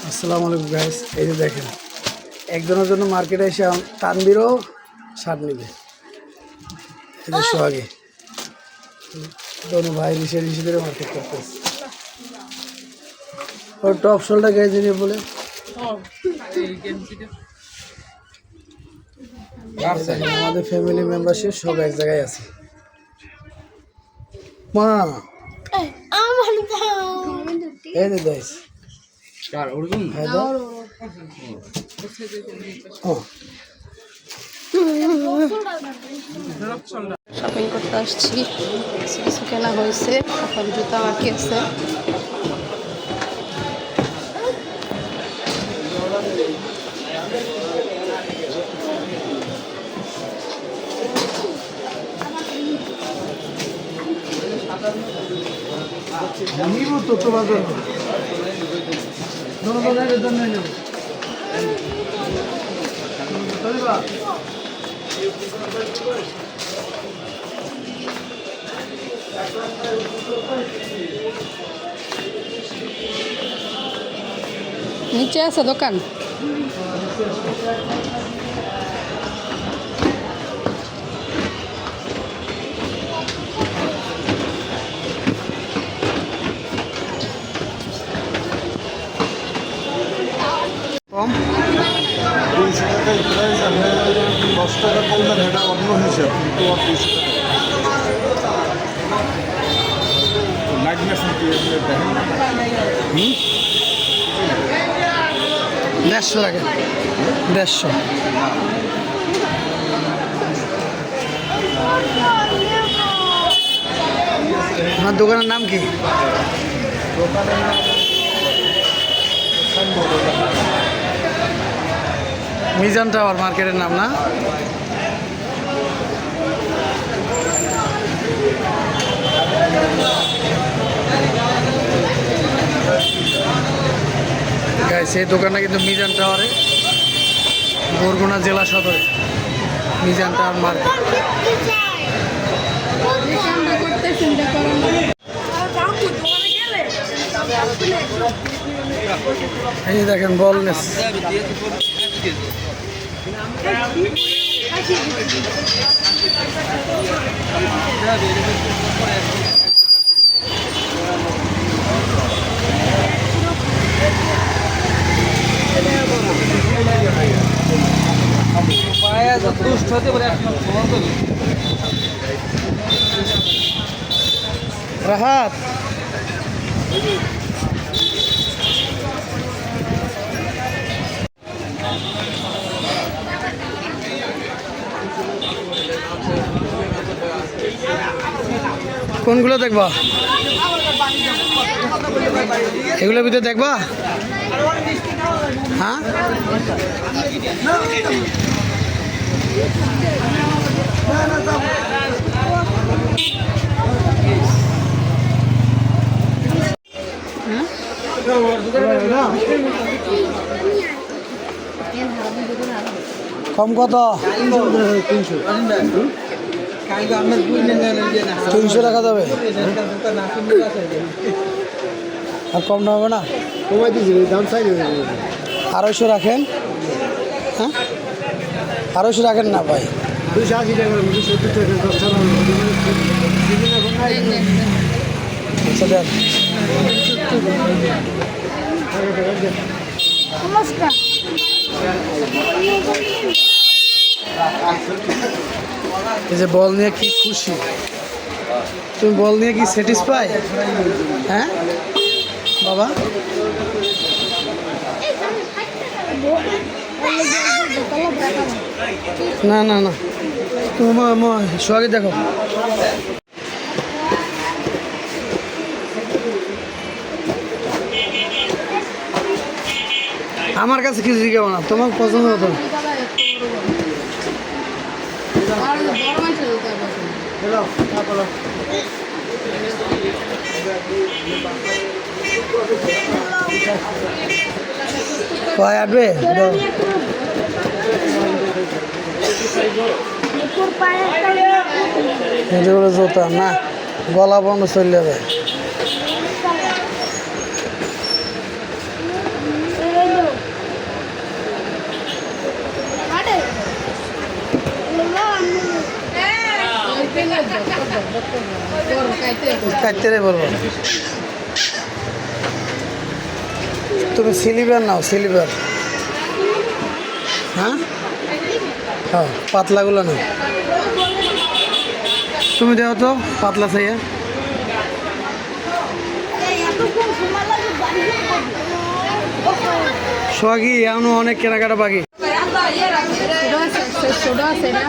আসসালামু আলাইকুম গাইস, এই যে দেখেন একজনের জন্য মার্কেটে এসে তানবীরও শার্ট নেবে। এই যে সোহাগে দোনো ভাই রিসে করে মার্কেট করতেছে। ওর টপ শোল্ডার গেছে নিয়ে বলে আমাদের ফ্যামিলি মেম্বারশিপ সব এক জায়গায় আছে। মা এই যে গাইস শপিং করতে আসছি, কিছু কিছু কেনা হয়েছে, এখন জুতা বাকি আছে। নিচে আছে দোকান। কম 200 টাকায় প্রাইস আর 10 টাকা কমবেন, এটা অন্য হিসাব। কিন্তু 150 লাগে, 150। আমার দোকানের নাম কি? মিজান টাওয়ার মার্কেটের নাম না? সেই দোকানটা কিন্তু মিজান টাওয়ারে, বরগুনা জেলা সদরে মিজান টাওয়ার মার্কেট। এই দেখেন বলনেস, রাহাত কোনগুলো দেখবা? এগুলোর ভিতরে দেখবা? হ্যাঁ, কম কত? 300 টাকা যাবে, আর কম না হবে না? কমাই দিয়েছি, দাম চাই 250 রাখেন। হ্যাঁ 250 রাখেন না ভাই, 280 টাকা, 270 টাকা। আচ্ছা দেন। এই যে বল নিয়ে কি খুশি তুমি, বল নিয়ে কি স্যাটিসফাই? হ্যাঁ বাবা, না না না, তোমার সোহাগে দেখো। আমার কাছে কিছু জিজ্ঞাসা না, তোমার পছন্দ হতো। কয় আসবে? জুতা না, গলা বন্ধ চলে যাবে। কাটতে রে বলবো তুমি সিলিভার নাও সিলিভার হ্যাঁ হ্যাঁ পাতলাগুলো নাও তুমি দেও তো পাতলা চাইয়া সোহাগী এখনো অনেক কেনাকাটা বাকি ছোট আছে না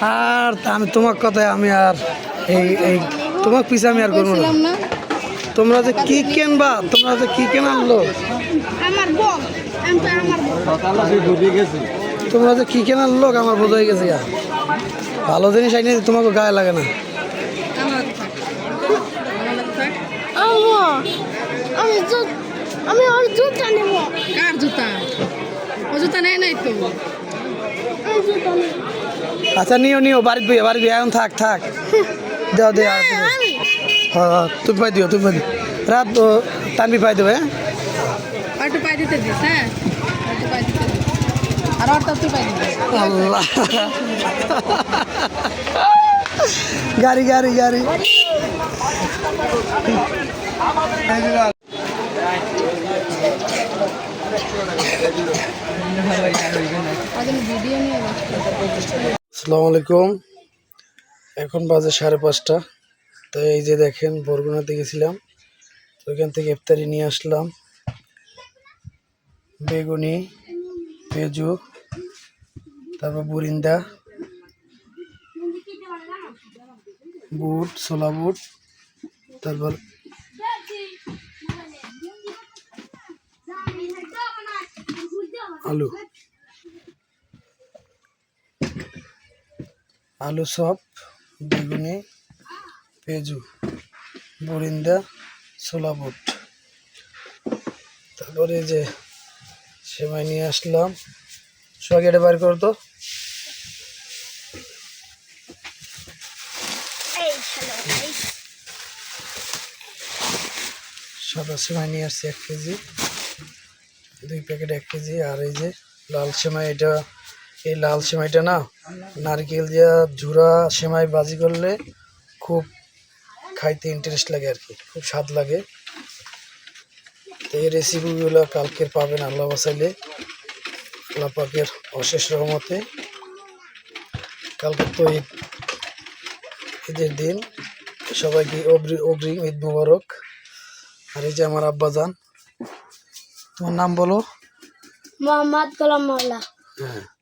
আর আমি তোমার কথায় আমি আর এই তোমার পিছে আমি আর করবো না বলছিলাম না তোমরা যে কি কেনবা তোমরা যে কি কেন আনলো আমার বল আমি তো আমার বল সকালে তুই ডুবে গেছি তোমরা যে কি কেনার লোক আমার বোঝা হয়ে গেছে গা। ভালো জিনিস আইনি তোমাকে গায়ে লাগে না আমি ওর জুতা নেব কার জুতা ও জুতা নেয় নাই তো আচ্ছা নিও বাড়িতে বইয়া এখন থাক দেও দে আর হ্যাঁ তুমি পাই দিও রাত টানবি পাই দেবে আর একটু পাই দিতে দিস হ্যাঁ একটু পাই দিতে দিস আর ওরটা তুই পাই দিবি আল্লাহ গাড়ি ভিডিও নিয়ে আসসালামু আলাইকুম এখন বাজে 5:30 তো এই যে দেখেন বরগুনাতে গেছিলাম তো ওইখান থেকে ইফতারি নিয়ে আসলাম বেগুনি পেঁয়াজু তারপর বুরিন্দা বুট ছোলা বুট তারপর আলু চপ বেগুনি পেঁয়াজু বুরিন্দা ছোলা বুট তারপরে এই যে সেমাই নিয়ে আসলাম সোহাগী এটা বার করতো সাদা সেমাই নিয়ে আসছি 1 কেজি 2 প্যাকেট 1 কেজি আর এই যে লাল সেমাই এটা এই লাল সেমাইটা না নারকেল দিয়া ঝুরা সেমাই ভাজি করলে খুব খাইতে ইন্টারেস্ট লাগে আর কি খুব স্বাদ লাগে তো এই রেসিপিগুলো কালকের পাবেন আল্লাহ বাসাইলে আল্লাহ পাকের অশেষ রহমতে কালকে তো ঈদের দিন সবাইকে অগ্রিম ঈদ মুবারক আর এই যে আমার আব্বাজান তোমার নাম বলো মোহাম্মদ গোলাম মোল্লা হ্যাঁ